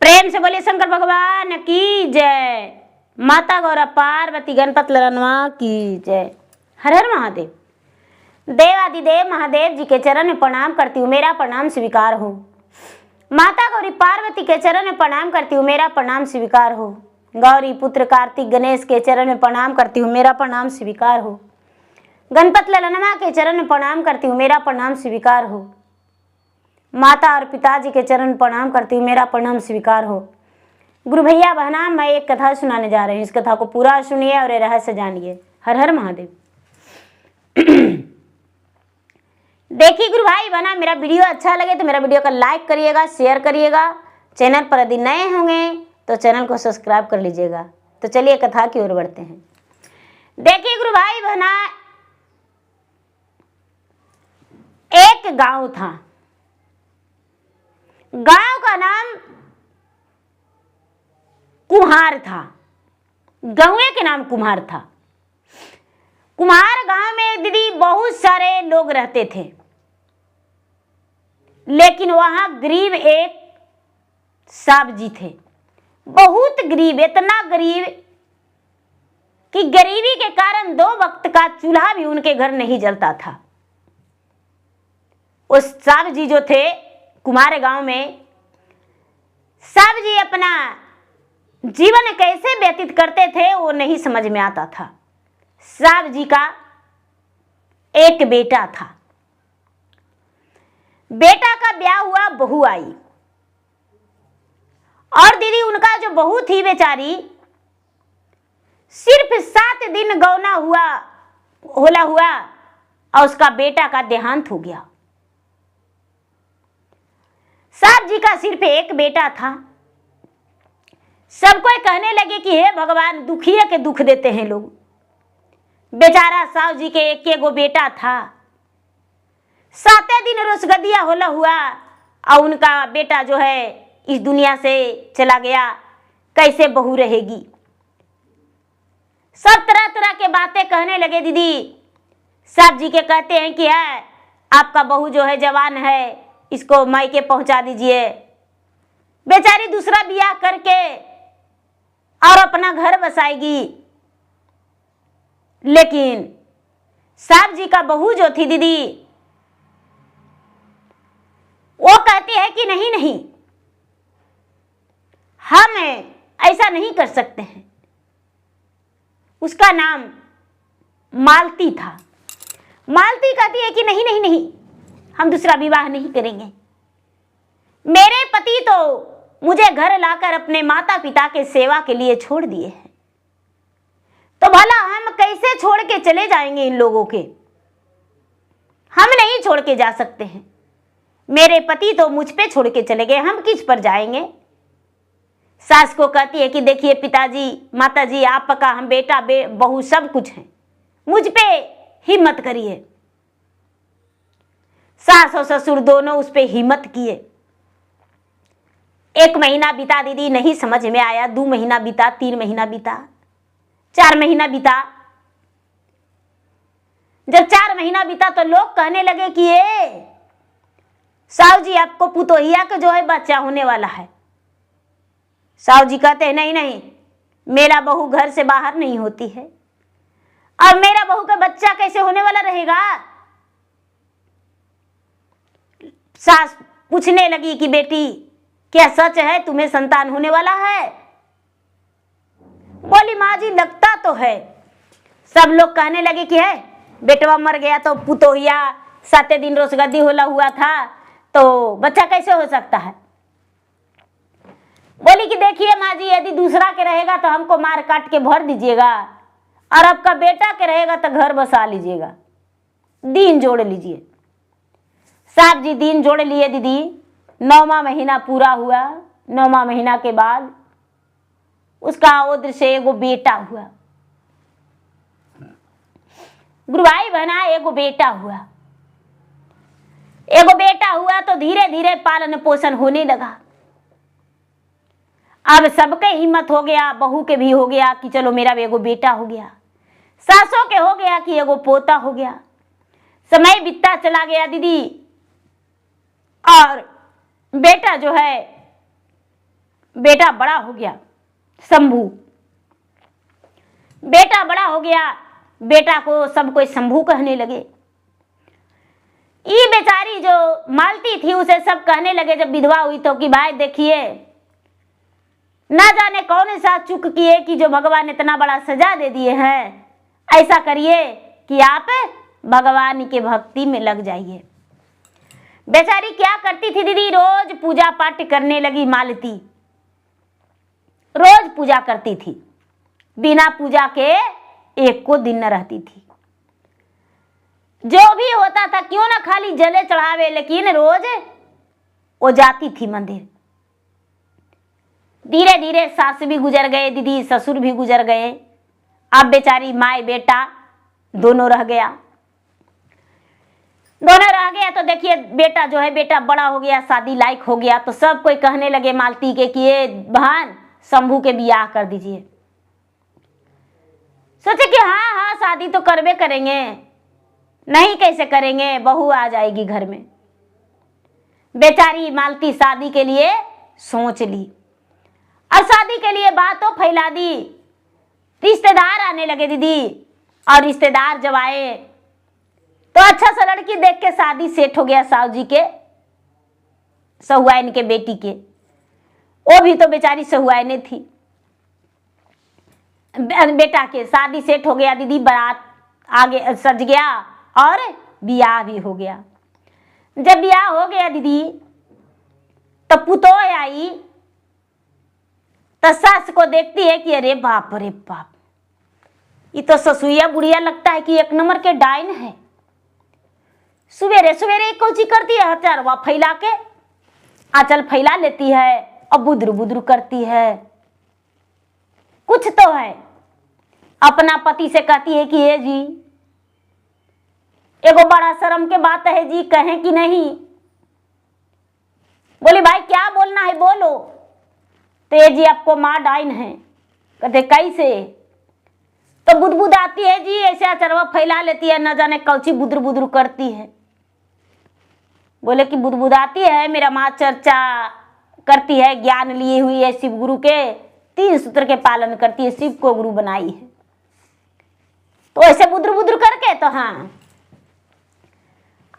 प्रेम से बोलिए शंकर भगवान की जय। माता गौरा पार्वती गणपत ललनवा की जय। हर हर महादेव। देवादिदेव महादेव जी के चरण में प्रणाम करती हूँ, मेरा प्रणाम स्वीकार हो। माता गौरी पार्वती के चरण में प्रणाम करती हूँ, मेरा प्रणाम स्वीकार हो। गौरी पुत्र कार्तिक गणेश के चरण में प्रणाम करती हूँ, मेरा प्रणाम स्वीकार हो। गणपत ललनवा के चरण में प्रणाम करती हूँ, मेरा प्रणाम स्वीकार हो। माता और पिताजी के चरण में प्रणाम करती हूँ, मेरा प्रणाम स्वीकार हो। गुरु भैया बहना, मैं एक कथा सुनाने जा रही हूँ, इस कथा को पूरा सुनिए और ये रहस्य जानिए। हर हर महादेव। देखिए गुरु भाई बहना, मेरा वीडियो अच्छा लगे तो मेरा वीडियो का लाइक करिएगा, शेयर करिएगा। चैनल पर यदि नए होंगे तो चैनल को सब्सक्राइब कर लीजिएगा। तो चलिए कथा की ओर बढ़ते हैं। देखिए गुरु भाई बहना, एक गांव था। गांव का नाम कुम्हार था। गांव के नाम कुम्हार था। कुम्हार गांव में दीदी बहुत सारे लोग रहते थे, लेकिन वहां गरीब एक साहब जी थे। बहुत गरीब, इतना गरीब कि गरीबी के कारण 2 वक्त का चूल्हा भी उनके घर नहीं जलता था। उस साहब जी जो थे कुम्हार गांव में, साहब जी अपना जीवन कैसे व्यतीत करते थे वो नहीं समझ में आता था। साहब जी का एक बेटा था। बेटा का ब्याह हुआ, बहू आई, और दीदी उनका जो बहू थी बेचारी, सिर्फ 7 दिन गौना हुआ और उसका बेटा का देहांत हो गया। साहब जी का सिर्फ एक बेटा था। सब कोई कहने लगे कि हे भगवान, दुखिए के दुख देते हैं लोग। बेचारा साहब जी के एक गो बेटा था। 7 दिन रोसगदिया हुआ और उनका बेटा जो है इस दुनिया से चला गया। कैसे बहू रहेगी? सब तरह तरह के बातें कहने लगे दीदी। साहब जी के कहते हैं कि है आपका बहू जो है जवान है, इसको मायके पहुंचा दीजिए। बेचारी दूसरा ब्याह करके और अपना घर बसाएगी। लेकिन साहब जी का बहू जो थी दीदी, वो कहती है कि नहीं नहीं, हम ऐसा नहीं कर सकते हैं। उसका नाम मालती था। मालती कहती है कि नहीं नहीं नहीं, हम दूसरा विवाह नहीं करेंगे। मेरे पति तो मुझे घर लाकर अपने माता पिता के सेवा के लिए छोड़ दिए हैं, तो भला हम कैसे छोड़ के चले जाएंगे इन लोगों के? हम नहीं छोड़ के जा सकते हैं। मेरे पति तो मुझ पे छोड़ के चले गए, हम किस पर जाएंगे? सास को कहती है कि देखिए पिताजी, माताजी, आपका हम बेटा बहू सब कुछ है, मुझ पे हिम्मत करिए। सास और ससुर दोनों उस पे हिम्मत किए। 1 महीना बीता दीदी, नहीं समझ में आया। 2 महीना बीता, 3 महीना बीता, 4 महीना बीता। जब 4 महीना बीता तो लोग कहने लगे कि ये साहु जी आपको पुतोहिया का जो है बच्चा होने वाला है। साहु जी कहते हैं नहीं नहीं, मेरा बहू घर से बाहर नहीं होती है, और मेरा बहू का बच्चा कैसे होने वाला रहेगा? सास पूछने लगी कि बेटी क्या सच है, तुम्हें संतान होने वाला है? बोली माँ जी लगता तो है। सब लोग कहने लगे कि है बेटवा मर गया तो पुतोहिया 7 दिन रोसगद्दी हुआ था, तो बच्चा कैसे हो सकता है? बोली कि देखिए माँ जी, यदि दूसरा के रहेगा तो हमको मार काट के भर दीजिएगा, और आपका बेटा के रहेगा तो घर बसा लीजिएगा, दिन जोड़ लीजिए। साहब जी दिन जोड़ लिए दीदी। 9वां महीना पूरा हुआ। 9वां महीना के बाद उसका ओद्र से एगो बेटा हुआ। गुरु भाई बहना, एगो बेटा हुआ। एगो बेटा हुआ तो धीरे धीरे पालन पोषण होने लगा। अब सबके हिम्मत हो गया, बहू के भी हो गया कि चलो मेरा एगो बेटा हो गया, सासों के हो गया कि एगो पोता हो गया। समय बीतता चला गया दीदी, और बेटा जो है बेटा बड़ा हो गया शंभू। बेटा बड़ा हो गया, बेटा को सब कोई शंभू कहने लगे। ये बेचारी जो मालती थी उसे सब कहने लगे जब विधवा हुई तो कि भाई देखिए, ना जाने कौन सा चूक किए कि जो भगवान इतना बड़ा सजा दे दिए हैं। ऐसा करिए कि आप भगवान के भक्ति में लग जाइए। बेचारी क्या करती थी दीदी, रोज पूजा पाठ करने लगी मालती। रोज पूजा करती थी, बिना पूजा के एक को दिन न रहती थी। जो भी होता था क्यों ना खाली जले चढ़ावे, लेकिन रोज वो जाती थी मंदिर। धीरे धीरे सास भी गुजर गए दीदी, ससुर भी गुजर गए। अब बेचारी माए बेटा दोनों रह गया। दोनों रह गया तो देखिए बेटा जो है, बेटा बड़ा हो गया, शादी लायक हो गया, तो सब कोई कहने लगे मालती के कि ये बहन शंभू के बियाह कर दीजिए। सोचे कि हाँ हाँ शादी तो करबे करेंगे, नहीं कैसे करेंगे, बहू आ जाएगी घर में। बेचारी मालती शादी के लिए सोच ली और शादी के लिए बातों फैला दी। रिश्तेदार आने लगे दीदी, और रिश्तेदार जब आए तो अच्छा सा लड़की देख के शादी सेट हो गया साहू जी के, सहुआइन के बेटी के। वो भी तो बेचारी सहुआइने थी। बेटा के शादी सेट हो गया दीदी, बारात आगे सज गया और बियाह भी हो गया। जब बियाह हो गया दीदी तो पुतोह आई तो सास को देखती है कि अरे बाप रे बाप, ये तो ससुइया बुढ़िया लगता है कि एक नंबर के डाइन है। सवेरे सवेरे कोची करती है, हचारवा फैला के आंचल फैला लेती है और बुदरू बुदरू करती है। कुछ तो है। अपना पति से कहती है कि ये जी एगो बड़ा शर्म के बात है जी, कहें कि नहीं। बोली भाई क्या बोलना है बोलो। तो ये जी आपको माँ डाइन है। कहते कैसे। तो बुदबुद आती है जी, ऐसे अचरवा फैला लेती है, न जाने कौची बुदरू बुदरू करती है। बोले कि बुदबुदाती है, मेरा माँ चर्चा करती है, ज्ञान लिए हुई है शिव गुरु के, 3 सूत्र के पालन करती है, शिव को गुरु बनाई है। तो ऐसे बुदरू बुदरू करके तो हाँ।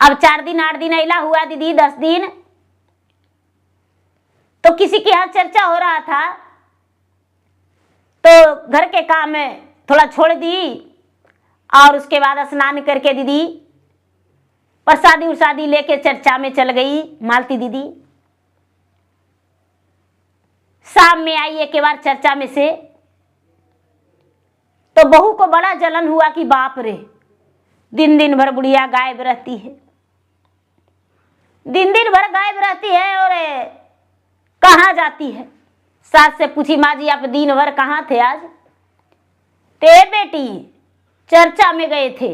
अब 4 दिन 8 दिन ऐला हुआ दीदी, 10 दिन तो किसी के यहाँ चर्चा हो रहा था तो घर के काम में थोड़ा छोड़ दी और उसके बाद स्नान करके दीदी प्रसादी उरसादी लेके चर्चा में चल गई मालती दीदी। शाम में आई एक बार चर्चा में से, तो बहू को बड़ा जलन हुआ कि बाप रे, दिन दिन भर बुढ़िया गायब रहती है, दिन दिन भर गायब रहती है और कहाँ जाती है। सास से पूछी माँ जी आप दिन भर कहाँ थे आज। ते बेटी चर्चा में गए थे।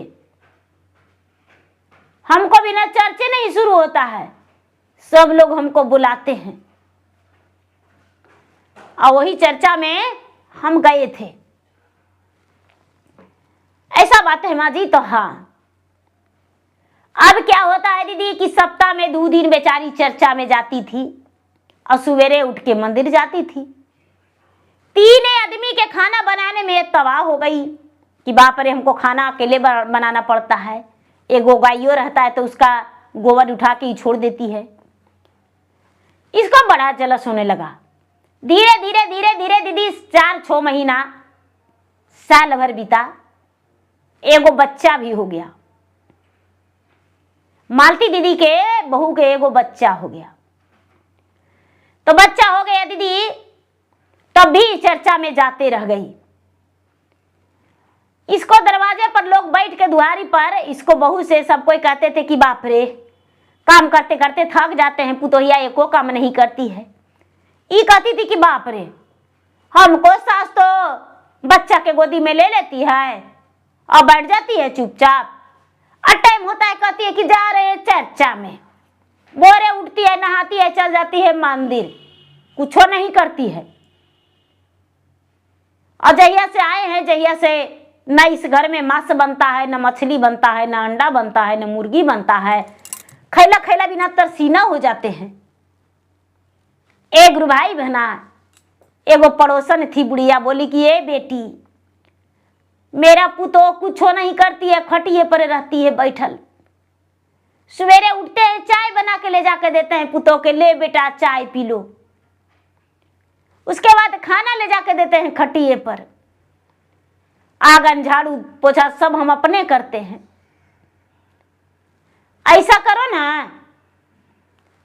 हमको बिना चर्चे नहीं शुरू होता है, सब लोग हमको बुलाते हैं और वही चर्चा में हम गए थे। ऐसा बात है माँ जी। तो हाँ, अब क्या होता है दीदी कि सप्ताह में 2 दिन बेचारी चर्चा में जाती थी और सवेरे उठ के मंदिर जाती थी। 3 आदमी के खाना बनाने में तबाह हो गई कि बाप रे हमको खाना अकेले बनाना पड़ता है। एगो गाइयो रहता है तो उसका गोबर उठा के ही छोड़ देती है। इसको बड़ा जलस होने लगा। धीरे धीरे धीरे धीरे दीदी 4-6 महीना, साल भर बीता, एगो बच्चा भी हो गया। मालती दीदी के बहू के एगो बच्चा हो गया। तो बच्चा हो गया दीदी, तब भी चर्चा में जाते रह गई। इसको दरवाजे पर लोग बैठ के दुआरी पर इसको बहू से सब कोई कहते थे कि बाप रे, काम करते करते थक जाते हैं, पुतोहिया एको काम नहीं करती है। ये कहती थी कि बाप रे, हमको सास तो बच्चा के गोदी में ले लेती है और बैठ जाती है चुपचाप, और टाइम होता है कहती है कि जा रहे हैं चर्चा में। बोरे उठती है, नहाती है, चल जाती है मंदिर, कुछ नहीं करती है। और जहिया से आए हैं, जहिया से न इस घर में मांस बनता है, न मछली बनता है, न अंडा बनता है, न मुर्गी बनता है, खैला खैला बिना तरसीना हो जाते हैं। एक गुरु भाई बहना एगो पड़ोसन थी बुढ़िया, बोली कि ए बेटी, मेरा पुतो कुछ नहीं करती है, खटिए पर रहती है बैठल। सवेरे उठते हैं चाय बना के ले जाके देते हैं पुतो के, ले बेटा चाय पी लो। उसके बाद खाना ले जाके देते हैं खटिए पर। आंगन झाड़ू पोछा सब हम अपने करते हैं। ऐसा करो ना,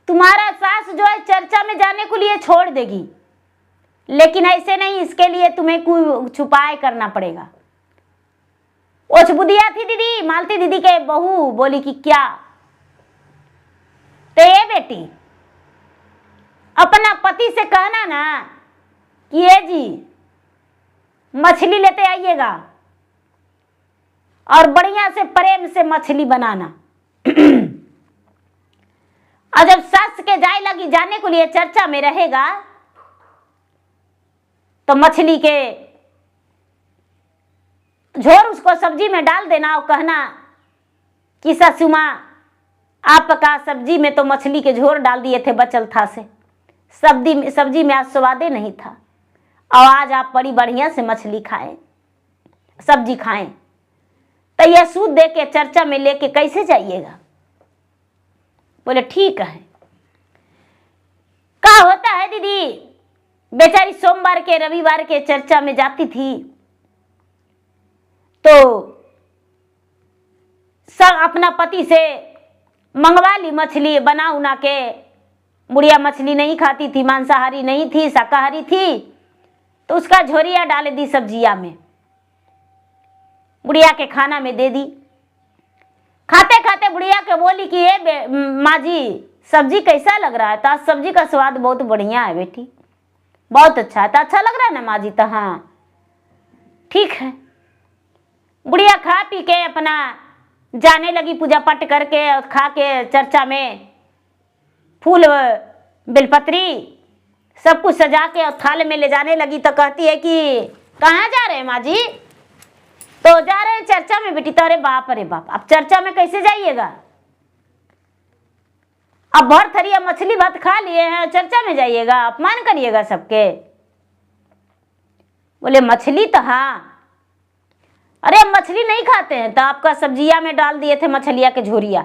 तुम्हारा सास जो है चर्चा में जाने को लिए छोड़ देगी, लेकिन ऐसे नहीं, इसके लिए तुम्हें कुछ उपाय करना पड़ेगा। ओछबुदिया थी दीदी, मालती दीदी के बहू, बोली कि क्या? तो ये बेटी, अपना पति से कहना ना कि ये जी मछली लेते आइएगा और बढ़िया से प्रेम से मछली बनाना। और जब सास के जाए लगी जाने को लिए चर्चा में रहेगा तो मछली के झोर उसको सब्जी में डाल देना और कहना कि सासू माँ, आपका सब्जी में तो मछली के झोर डाल दिए थे बचल था से, सब्जी में आज स्वादे नहीं था, और आज आप बड़ी बढ़िया से मछली खाएं, सब्जी खाएं। तो यह सूद दे के चर्चा में लेके कैसे जाइएगा? बोले ठीक है। क्या होता है दीदी, बेचारी सोमवार के रविवार के चर्चा में जाती थी तो सब अपना पति से मंगवा ली मछली बना उना के। बुढ़िया मछली नहीं खाती थी, मांसाहारी नहीं थी, शाकाहारी थी, तो उसका झोरिया डाल दी सब्जिया में, बुढ़िया के खाना में दे दी। खाते खाते बुढ़िया के बोली कि ये माँ जी सब्जी कैसा लग रहा है? तो आज सब्जी का स्वाद बहुत बढ़िया है बेटी, बहुत अच्छा है। तो अच्छा लग रहा है ना माँ जी? तो हाँ ठीक है। बुढ़िया खा पी के अपना जाने लगी पूजा पाठ करके, और खा के चर्चा में फूल बेलपत्री सब कुछ सजा के और थाल में ले जाने लगी। तो कहती है कि कहाँ जा रहे हैं माँ जी? तो जा रहे हैं चर्चा में बेटी। तो अरे बाप, अब चर्चा में कैसे जाइएगा? अब भर थरिया मछली भात खा लिए हैं, चर्चा में जाइएगा, अपमान करिएगा सबके। बोले मछली तो हाँ, अरे हम मछली नहीं खाते हैं, तो आपका सब्जिया में डाल दिए थे मछलिया के झोरिया।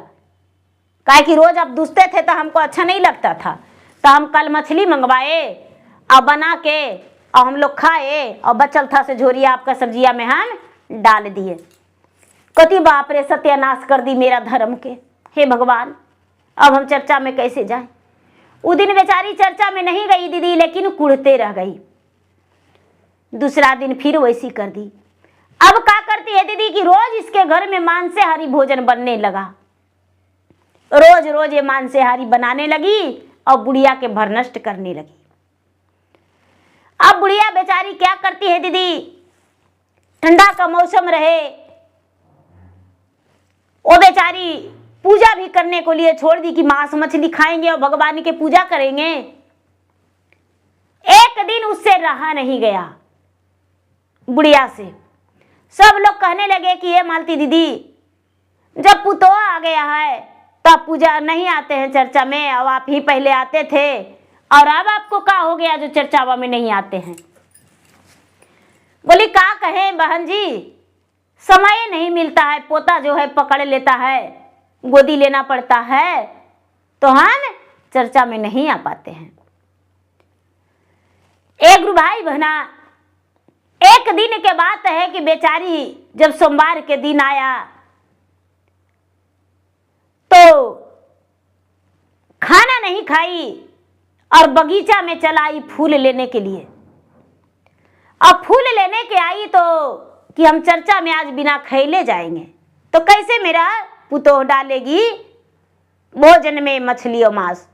काहे कि रोज आप दूसते थे तो हमको अच्छा नहीं लगता था, तो हम कल मछली मंगवाए और बना के और हम लोग खाए, और बचल था से झोरिया आपका सब्जिया में हम डाल दिए। कति बाप रे, सत्यानाश कर दी मेरा धर्म के, हे भगवान, अब हम चर्चा में कैसे जाएं? उस दिन बेचारी चर्चा में नहीं गई दीदी, लेकिन कुड़ते रह गई। दूसरा दिन फिर वैसी कर दी। अब क्या करती है दीदी कि रोज इसके घर में मांसाहारी भोजन बनने लगा, रोज रोज ये मांसाहारी बनाने लगी और बुढ़िया के भरनष्ट करने लगी। अब बुढ़िया बेचारी क्या करती है दीदी, ठंडा का मौसम रहे, वो बेचारी पूजा भी करने को लिए छोड़ दी कि मांस मछली खाएंगे और भगवान की पूजा करेंगे। एक दिन उससे रहा नहीं गया बुढ़िया से। सब लोग कहने लगे कि ये मालती दीदी, जब पुतोह आ गया है तब पूजा नहीं आते हैं चर्चा में, अब आप ही पहले आते थे, और अब आपको क्या हो गया जो चर्चावा में नहीं आते हैं? बोली क्या कहें बहन जी, समय नहीं मिलता है, पोता जो है पकड़ लेता है, गोदी लेना पड़ता है, तो हम चर्चा में नहीं आ पाते हैं। एक भाई बहना, एक दिन के बात है कि बेचारी जब सोमवार के दिन आया तो खाना नहीं खाई और बगीचा में चलाई फूल लेने के लिए। अब फूल लेने के आई तो कि हम चर्चा में आज बिना खैले जाएंगे, तो कैसे मेरा पुतोह डालेगी भोजन में मछली और मांस?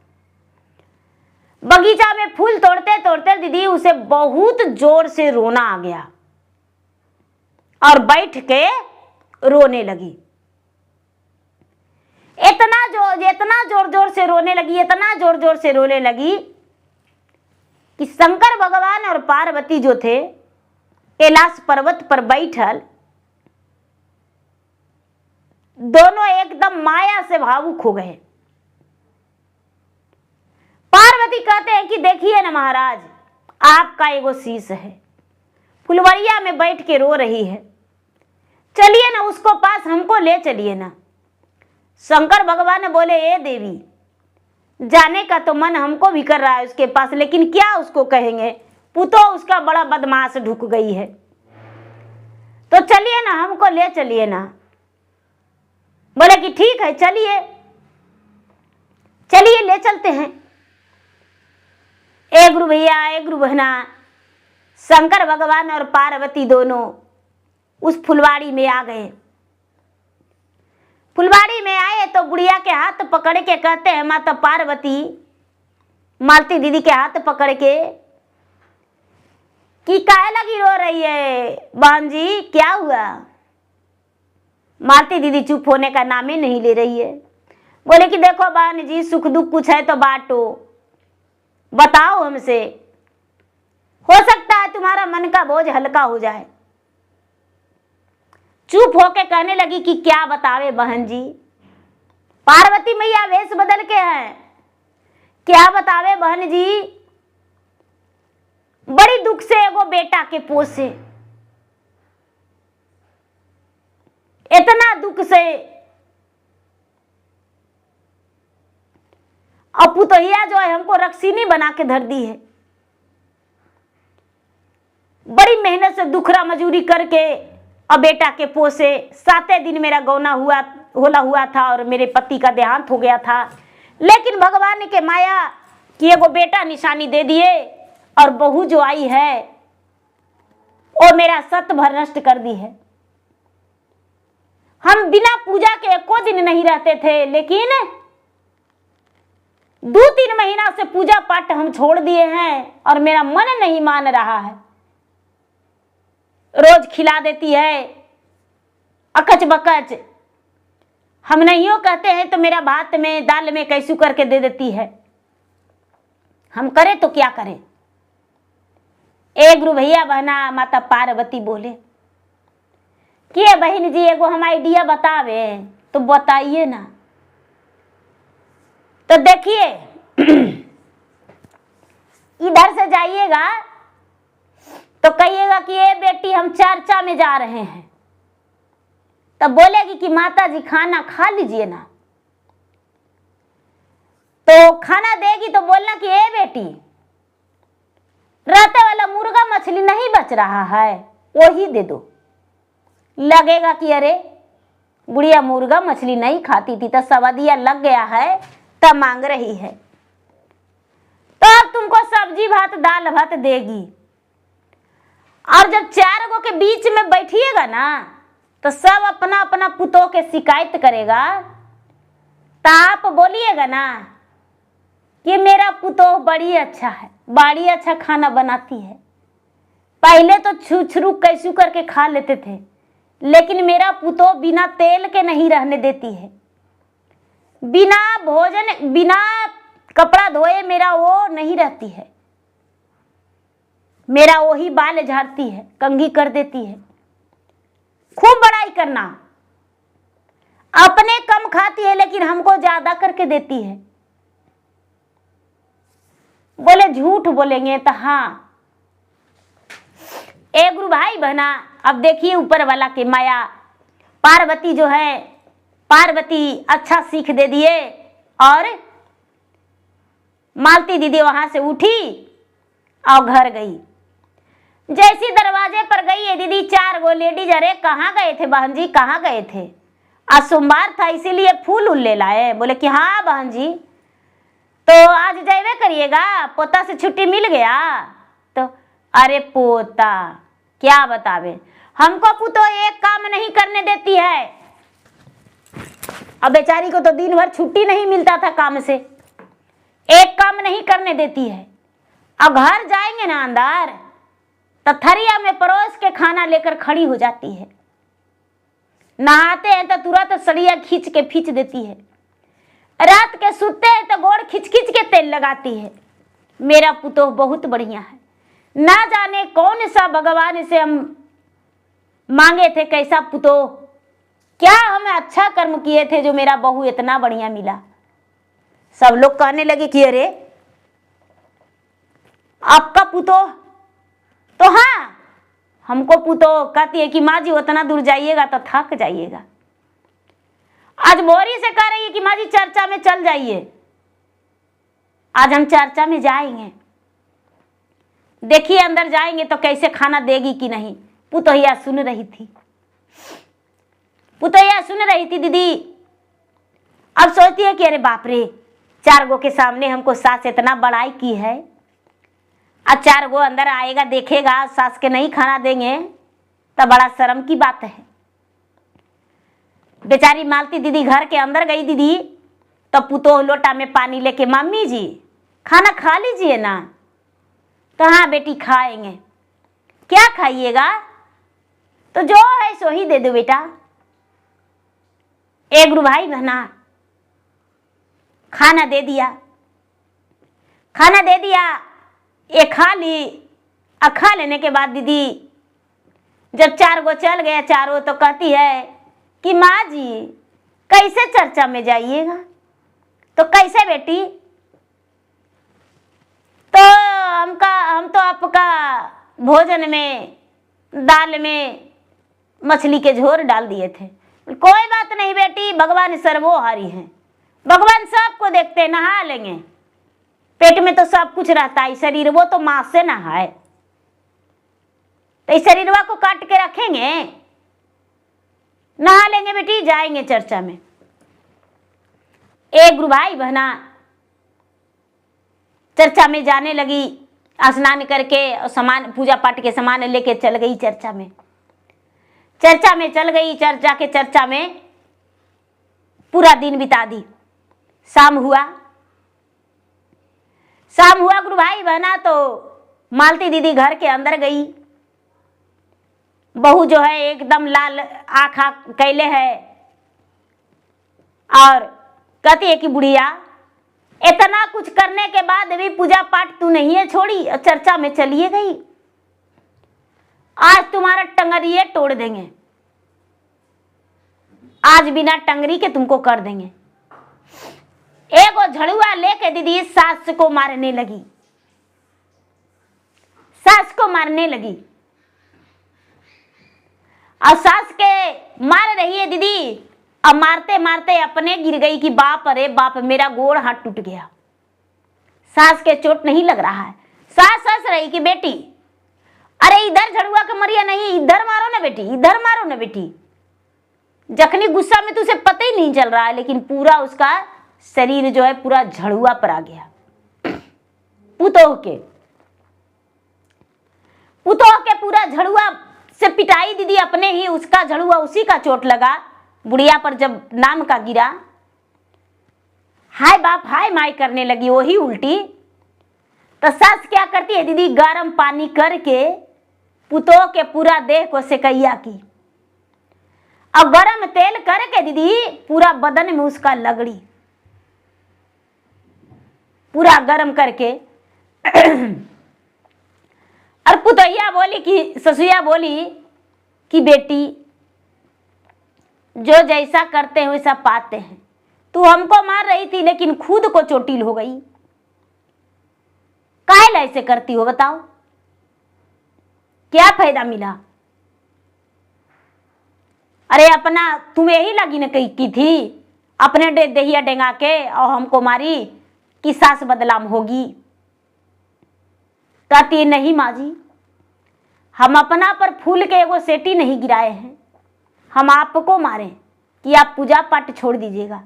बगीचा में फूल तोड़ते तोड़ते दीदी उसे बहुत जोर से रोना आ गया और बैठ के रोने लगी। इतना जोर जोर से रोने लगी, इतना जोर जोर से रोने लगी कि शंकर भगवान और पार्वती जो थे कैलाश पर्वत पर बैठल, दोनों एकदम माया से भावुक हो गए। पार्वती कहते हैं कि देखिए ना महाराज, आपका एगो शीश है, फुलवरिया में बैठ के रो रही है, चलिए ना उसको पास हमको ले चलिए ना। शंकर भगवान बोले, ए देवी, जाने का तो मन हमको भी कर रहा है उसके पास, लेकिन क्या उसको कहेंगे, पुतो उसका बड़ा बदमाश ढुक गई है, तो चलिए ना हमको ले चलिए ना। बोले कि ठीक है, चलिए चलिए ले चलते हैं। ए गुरु भैया, ए गुरु बहना, शंकर भगवान और पार्वती दोनों उस फुलवाड़ी में आ गए। फुलवाड़ी में आए तो बुढ़िया के हाथ पकड़ के कहते हैं, माता पार्वती मालती दीदी के हाथ पकड़ के कि काहे लगी रो रही है बहन जी, क्या हुआ। मालती दीदी चुप होने का नाम ही नहीं ले रही है। बोले कि देखो बहन जी, सुख दुख कुछ है तो बांटो, बताओ हमसे, हो सकता है तुम्हारा मन का बोझ हल्का हो जाए। चुप होके कहने लगी कि क्या बतावे बहन जी। पार्वती मैया वेश बदल के हैं, क्या बतावे बहन जी। बड़ी दुख से एगो बेटा के पोसे, इतना दुख से अपू तो यह जो है हमको रक्सीनी बना के धर दी है। बड़ी मेहनत से दुखरा मजूरी करके अब बेटा के पोसे। 7 दिन मेरा गौना हुआ था और मेरे पति का देहांत हो गया था, लेकिन भगवान के माया कि एगो बेटा निशानी दे दिए और बहू जो आई है वो मेरा सत भर नष्ट कर दी है। हम बिना पूजा के एको दिन नहीं रहते थे, लेकिन 2-3 महीना से पूजा पाठ हम छोड़ दिए हैं और मेरा मन नहीं मान रहा है। रोज खिला देती है अकच बकच, हम नहीं हो कहते हैं तो मेरा भात में दाल में कैसू करके दे देती है। हम करें तो क्या करें। ए गुरु भैया बहना, माता पार्वती बोले कि बहन जी एगो हम आइडिया बतावे तो बताइए ना। तो देखिए इधर से जाइएगा तो कहिएगा कि ये बेटी हम चर्चा में जा रहे हैं, तब बोलेगी कि माता जी खाना खा लीजिए ना। तो खाना देगी तो बोलना कि ए बेटी, रहते वाला मुर्गा मछली नहीं बच रहा है, वही दे दो। लगेगा कि अरे बुढ़िया मुर्गा मछली नहीं खाती थी तो सवादिया लग गया है तब मांग रही है, तो अब तुमको सब्जी भात दाल भात देगी। और जब 4 गो के बीच में बैठिएगा ना तो सब अपना अपना पुतों के शिकायत करेगा, तो आप बोलिएगा ना कि मेरा पुतोह बड़ी अच्छा है, बड़ी अच्छा खाना बनाती है। पहले तो छुछरू कैसू करके खा लेते थे, लेकिन मेरा पुतोह बिना तेल के नहीं रहने देती है, बिना भोजन बिना कपड़ा धोए मेरा वो नहीं रहती है, मेरा वही बाल झाड़ती है, कंघी कर देती है। खूब बड़ाई करना, अपने कम खाती है लेकिन हमको ज्यादा करके देती है। बोले झूठ बोलेंगे तो हाँ। ए गुरु भाई बहना, अब देखिए ऊपर वाला की माया, पार्वती जो है, पार्वती अच्छा सीख दे दिए और मालती दीदी वहां से उठी और घर गई। जैसी दरवाजे पर गई है दीदी, 4 गो लेडीज, अरे कहाँ गए थे बहन जी, कहाँ गए थे, आज सोमवार था इसीलिए फूल ले लाए। बोले कि हाँ बहन जी, तो आज जाइए करिएगा, पोता से छुट्टी मिल गया। तो अरे पोता क्या बतावे, हमको पुतो एक काम नहीं करने देती है। अब बेचारी को तो दिन भर छुट्टी नहीं मिलता था काम से, एक काम नहीं करने देती है। अब घर जाएंगे ना अंदर तो थरिया में परोस के खाना लेकर खड़ी हो जाती है, नहाते हैं तो तुरंत सड़िया खींच के फींच देती है, रात के सुते हैं तो गोड़ खींच खींच के तेल लगाती है। मेरा पुतोह बहुत बढ़िया है, ना जाने कौन सा भगवान से हम मांगे थे कैसा पुतोह, क्या हमें अच्छा कर्म किए थे जो मेरा बहू इतना बढ़िया मिला। सब लोग कहने लगे कि अरे आपका पुतो तो हाँ, हमको पुतो कहती है कि माँ जी उतना दूर जाइएगा तो थक जाइएगा। आज बोरी से कह रही है कि माँ जी चर्चा में चल जाइए। आज हम चर्चा में जाएंगे, देखिए अंदर जाएंगे तो कैसे खाना देगी कि नहीं। पुतोहिया सुन रही थी, पुतोहिया सुन रही थी दीदी। अब सोचती है कि अरे बाप रे, 4 गो के सामने हमको सास इतना बड़ाई की है, आज 4 गो अंदर आएगा देखेगा सास के नहीं खाना देंगे तो बड़ा शर्म की बात है। बेचारी मालती दीदी घर के अंदर गई दीदी, तो पुतोह लोटा में पानी लेके, मम्मी जी खाना खा लीजिए ना। तो हाँ बेटी खाएंगे। क्या खाइएगा? तो जो है सो ही दे दो बेटा। एक गुरु भाई बहना खाना दे दिया, खाना दे दिया, ये खा ली। खा लेने के बाद दीदी जब 4 गो चल गया चारों, तो कहती है कि माँ जी कैसे चर्चा में जाइएगा? तो कैसे बेटी? तो हम तो आपका भोजन में दाल में मछली के झोर डाल दिए थे। कोई बात नहीं बेटी, भगवान सर्वोहारी हैं, भगवान सबको देखते, नहा लेंगे। पेट में तो सब कुछ रहता है, शरीर वो तो मांस से नहाए, तो इस शरीरवा को काट के रखेंगे, नहा लेंगे बेटी, जाएंगे चर्चा में। एक गुरु भाई बहना चर्चा में जाने लगी, स्नान करके और सामान पूजा पाठ के सामान लेके चल गई चर्चा में। चर्चा में चल गई, चर्चा में पूरा दिन बिता दी। शाम हुआ गुरु भाई बहना, तो मालती दीदी घर के अंदर गई। बहू जो है एकदम लाल आँख कैले है और कहती है कि बुढ़िया इतना कुछ करने के बाद भी पूजा पाठ तू नहीं है छोड़ी और चर्चा में चलिए गई। आज तुम्हारा टंगरिये तोड़ देंगे, आज बिना टंगरी के तुमको कर देंगे। एक झड़ुआ लेके दीदी सास को मारने लगी, सास को मारने लगी। और सास के मार रही है दीदी, अब मारते मारते अपने गिर गई कि बाप अरे बाप, मेरा गोड़ हाथ टूट गया। सास के चोट नहीं लग रहा है। सास हंस रही कि बेटी अरे इधर झड़ुआ के मरिया नहीं, इधर मारो ना बेटी, इधर मारो ना बेटी। जखनी गुस्सा में तुझे पता ही नहीं चल रहा है, लेकिन पूरा उसका शरीर जो है पूरा झड़ुआ पर आ गया। पुतोह के पूरा झड़ुआ से पिटाई दीदी, अपने ही उसका झड़ुआ उसी का चोट लगा। बुढ़िया पर जब नाम का गिरा, हाय बाप हाय माई करने लगी वही उल्टी। तो सास क्या करती है दीदी, गर्म पानी करके पुतोह के पूरा देह को सेकैया की, और गर्म तेल करके दीदी पूरा बदन में उसका लगड़ी, पूरा गर्म करके। और पुतैया बोली कि ससुया बोली कि बेटी जो जैसा करते हैं वैसा पाते हैं। तू हमको मार रही थी लेकिन खुद को चोटिल हो गई, काहे ऐसे करती हो बताओ, क्या फायदा मिला? अरे अपना तुम्हें ही लगी न की थी, अपने देहिया डेंगा के और हमको मारी कि सास बदलाम होगी। कहती नहीं माँ जी, हम अपना पर फूल के एगो सेटी नहीं गिराए हैं, हम आपको मारे कि आप पूजा पाठ छोड़ दीजिएगा,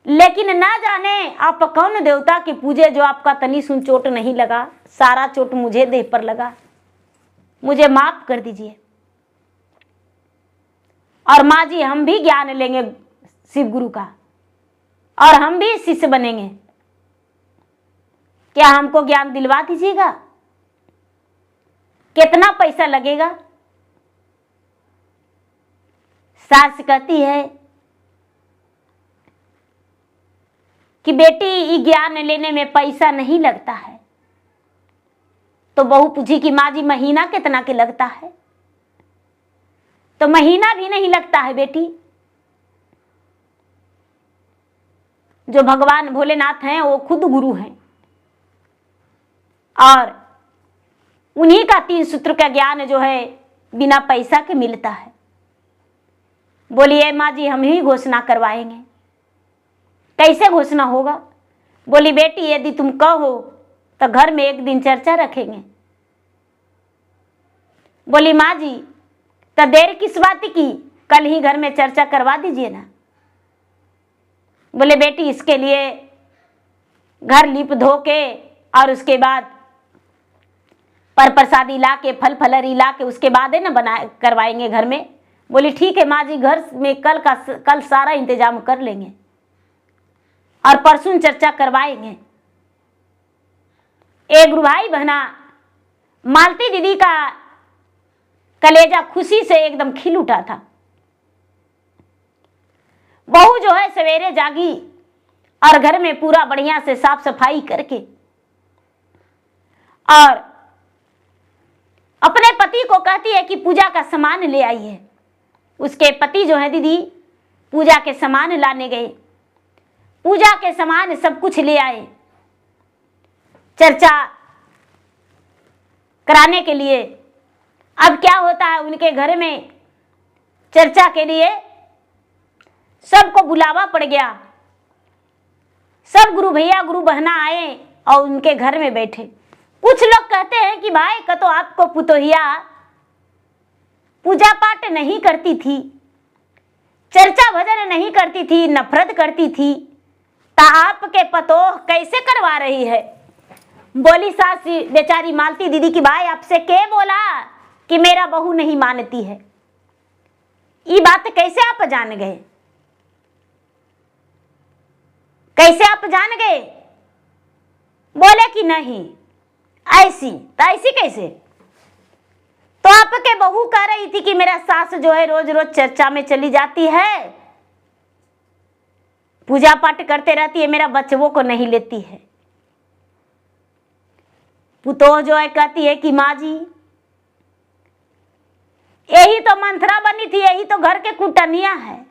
लेकिन ना जाने आप कौन देवता की पूजे जो आपका तनी सुन चोट नहीं लगा, सारा चोट मुझे देह पर लगा, मुझे माफ कर दीजिए। और माँ जी हम भी ज्ञान लेंगे शिव गुरु का और हम भी शिष्य बनेंगे, क्या हमको ज्ञान दिलवा दीजिएगा? कितना पैसा लगेगा? सास कहती है कि बेटी ये ज्ञान लेने में पैसा नहीं लगता है। तो बहू पूछी कि माँ जी महीना कितना के लगता है? तो महीना भी नहीं लगता है बेटी, जो भगवान भोलेनाथ हैं वो खुद गुरु हैं और उन्हीं का 3 सूत्र का ज्ञान जो है बिना पैसा के मिलता है। बोलिए माँ जी हम ही घोषणा करवाएंगे। कैसे घोषणा होगा? बोली बेटी यदि तुम कहो तो घर में एक दिन चर्चा रखेंगे। बोली माँ जी तो देर किस बात की, कल ही घर में चर्चा करवा दीजिए ना। बोले बेटी इसके लिए घर लीप धो के और उसके बाद पर प्रसादी ला के फल फलरी ला के उसके बाद है ना बना करवाएंगे घर में। बोली ठीक है माँ जी, घर में कल सारा इंतजाम कर लेंगे और परसों चर्चा करवाएंगे। एक गुरु भाई बहना मालती दीदी का कलेजा खुशी से एकदम खिल उठा था। बहू जो है सवेरे जागी और घर में पूरा बढ़िया से साफ सफाई करके और अपने पति को कहती है कि पूजा का सामान ले आइए। उसके पति जो है दीदी पूजा के सामान लाने गए। पूजा के सामान सब कुछ ले आए चर्चा कराने के लिए। अब क्या होता है उनके घर में चर्चा के लिए सबको बुलावा पड़ गया। सब गुरु भैया गुरु बहना आए और उनके घर में बैठे। कुछ लोग कहते हैं कि भाई का तो आपको पुतोहिया पूजा पाठ नहीं करती थी, चर्चा भजन नहीं करती थी, नफरत करती थी, तो आपके पतोह कैसे करवा रही है। बोली सास बेचारी मालती दीदी की भाई आपसे के बोला कि मेरा बहू नहीं मानती है। ये बात कैसे आप जान गए? कैसे आप जान गए? बोले कि नहीं ऐसी तो ऐसी कैसे? तो आपके बहू कह रही थी कि मेरा सास जो है रोज रोज चर्चा में चली जाती है, पूजा पाठ करते रहती है, मेरा बच्चों को नहीं लेती है। पुतोह जो है कहती है कि माँ जी यही तो मंथरा बनी थी, यही तो घर के कुटनिया है,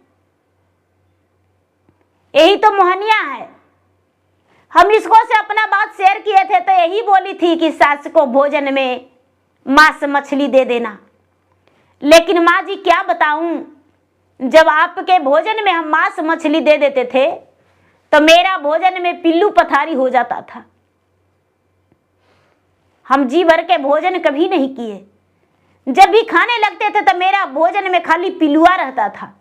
यही तो मोहनिया है। हम इसको से अपना बात शेयर किए थे तो यही बोली थी कि सास को भोजन में मांस मछली दे देना। लेकिन माँ जी क्या बताऊं, जब आपके भोजन में हम मांस मछली दे देते थे तो मेरा भोजन में पिल्लू पथारी हो जाता था। हम जी भर के भोजन कभी नहीं किए, जब भी खाने लगते थे तो मेरा भोजन में खाली पिलुआ रहता था।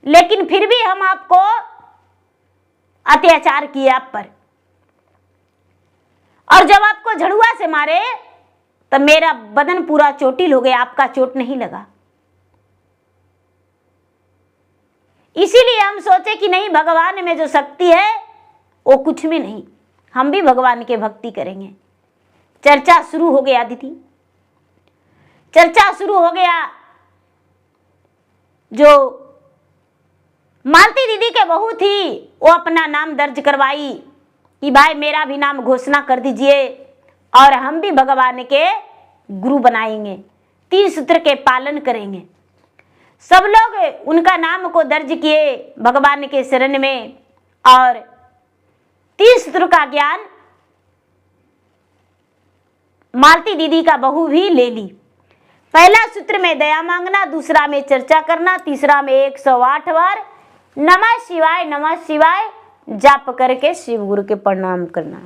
लेकिन फिर भी हम आपको अत्याचार किए आप पर, और जब आपको झड़ुआ से मारे तो मेरा बदन पूरा चोटिल हो गया, आपका चोट नहीं लगा। इसीलिए हम सोचे कि नहीं, भगवान में जो शक्ति है वो कुछ में नहीं, हम भी भगवान के भक्ति करेंगे। चर्चा शुरू हो गया दीदी, चर्चा शुरू हो गया। जो मालती दीदी के बहू थी वो अपना नाम दर्ज करवाई कि भाई मेरा भी नाम घोषणा कर दीजिए और हम भी भगवान के गुरु बनाएंगे, 3 सूत्र के पालन करेंगे। सब लोग उनका नाम को दर्ज किए भगवान के शरण में और 3 सूत्र का ज्ञान मालती दीदी का बहू भी ले ली। पहला सूत्र में दया मांगना, दूसरा में चर्चा करना, तीसरा में 108 बार नमः शिवाय जाप करके शिव गुरु के प्रणाम करना।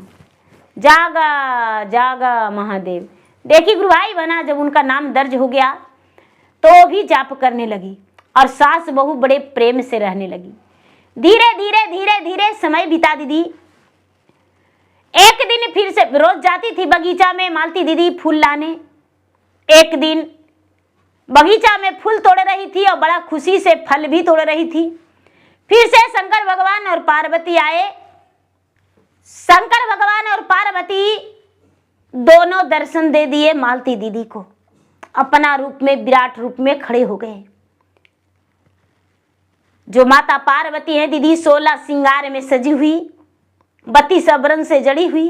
जागा जागा महादेव। देखिए गुरु भाई बना, जब उनका नाम दर्ज हो गया तो भी जाप करने लगी और सास बहू बड़े प्रेम से रहने लगी। धीरे धीरे धीरे धीरे समय बीता दीदी। एक दिन फिर से रोज जाती थी बगीचा में मालती दीदी फूल लाने। एक दिन बगीचा में फूल तोड़ रही थी और बड़ा खुशी से फल भी तोड़ रही थी। फिर से शंकर भगवान और पार्वती आए। शंकर भगवान और पार्वती दोनों दर्शन दे दिए मालती दीदी को, अपना रूप में विराट रूप में खड़े हो गए। जो माता पार्वती है दीदी 16 श्रृंगार में सजी हुई, 32 आभरण से जड़ी हुई,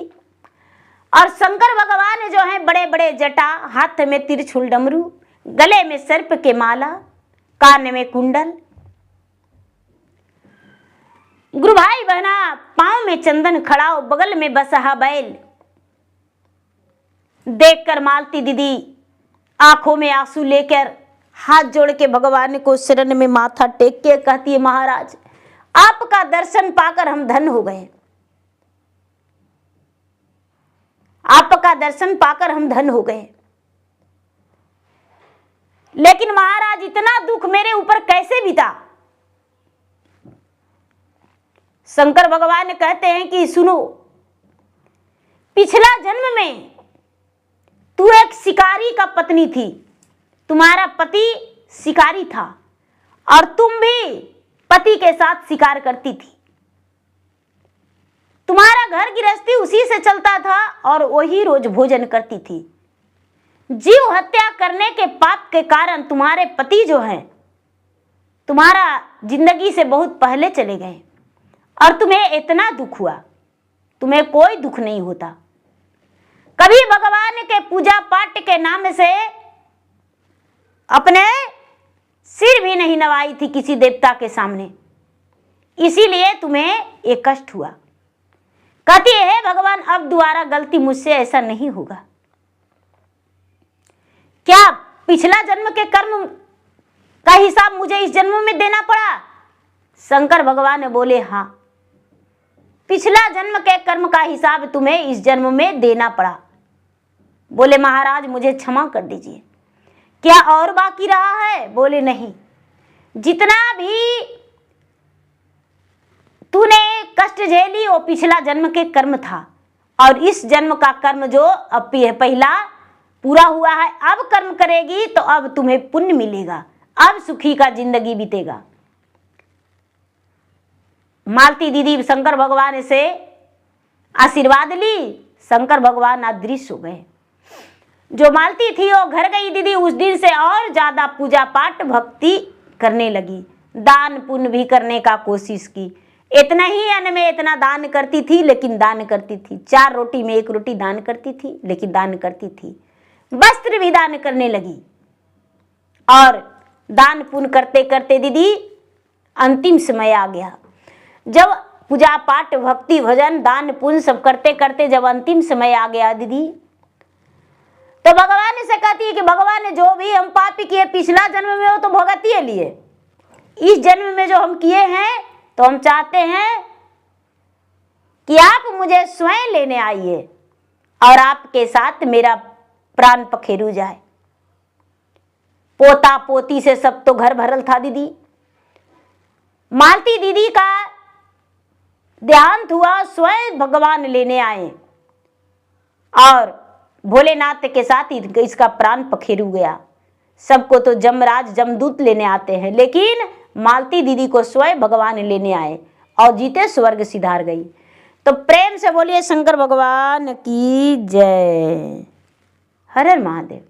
और शंकर भगवान जो है बड़े बड़े जटा, हाथ में त्रिशूल डमरू, गले में सर्प के माला, कान में कुंडल। गुरु भाई बहना पांव में चंदन खड़ाओ, बगल में बसहा बैल। देखकर मालती दीदी आंखों में आंसू लेकर हाथ जोड़ के भगवान को शरण में माथा टेक के कहती है, महाराज आपका दर्शन पाकर हम धन्य हो गए, आपका दर्शन पाकर हम धन्य हो गए। लेकिन महाराज इतना दुख मेरे ऊपर कैसे बीता? शंकर भगवान कहते हैं कि सुनो, पिछला जन्म में तू एक शिकारी का पत्नी थी, तुम्हारा पति शिकारी था और तुम भी पति के साथ शिकार करती थी। तुम्हारा घर गृहस्थी उसी से चलता था और वही रोज भोजन करती थी। जीव हत्या करने के पाप के कारण तुम्हारे पति जो हैं तुम्हारा जिंदगी से बहुत पहले चले गए और तुम्हें इतना दुख हुआ, तुम्हें कोई दुख नहीं होता। कभी भगवान के पूजा पाठ के नाम से अपने सिर भी नहीं नवाई थी किसी देवता के सामने, इसीलिए तुम्हें एक कष्ट हुआ। कहती है भगवान अब दोबारा गलती मुझसे ऐसा नहीं होगा। क्या पिछला जन्म के कर्म का हिसाब मुझे इस जन्म में देना पड़ा? शंकर भगवान बोले हाँ, पिछला जन्म के कर्म का हिसाब तुम्हें इस जन्म में देना पड़ा। बोले महाराज मुझे क्षमा कर दीजिए, क्या और बाकी रहा है? बोले नहीं, जितना भी तूने कष्ट झेली वो पिछला जन्म के कर्म था और इस जन्म का कर्म जो अब पहला पूरा हुआ है, अब कर्म करेगी तो अब तुम्हें पुण्य मिलेगा, अब सुखी का जिंदगी बीतेगा। मालती दीदी शंकर भगवान से आशीर्वाद ली, शंकर भगवान अदृश्य हो गए। जो मालती थी वो घर गई दीदी, उस दिन से और ज्यादा पूजा पाठ भक्ति करने लगी, दान पुण्य भी करने का कोशिश की। इतना ही अन्न में इतना दान करती थी, लेकिन दान करती थी। 4 रोटी में 1 रोटी दान करती थी, लेकिन दान करती थी। वस्त्र भी दान करने लगी और दान पुण्य करते करते दीदी अंतिम समय आ गया। जब पूजा पाठ भक्ति भजन दान पुण्य सब करते करते जब अंतिम समय आ गया दीदी, तो भगवान से कहती है कि भगवान ने जो भी हम पाप किए पिछला जन्म में वो तो भुगतिए लिए, इस जन्म में जो हम किए हैं तो हम चाहते हैं कि आप मुझे स्वयं लेने आइए और आपके साथ मेरा प्राण पखेरु जाए। पोता पोती से सब तो घर भरल था दीदी। मालती दीदी का देहांत हुआ, स्वयं भगवान लेने आए और भोलेनाथ के साथ इसका प्राण पखेरु गया। सबको तो जमराज जमदूत लेने आते हैं, लेकिन मालती दीदी को स्वयं भगवान लेने आए और जीते स्वर्ग सिधार गई। तो प्रेम से बोलिए शंकर भगवान की जय। हर हर महादेव।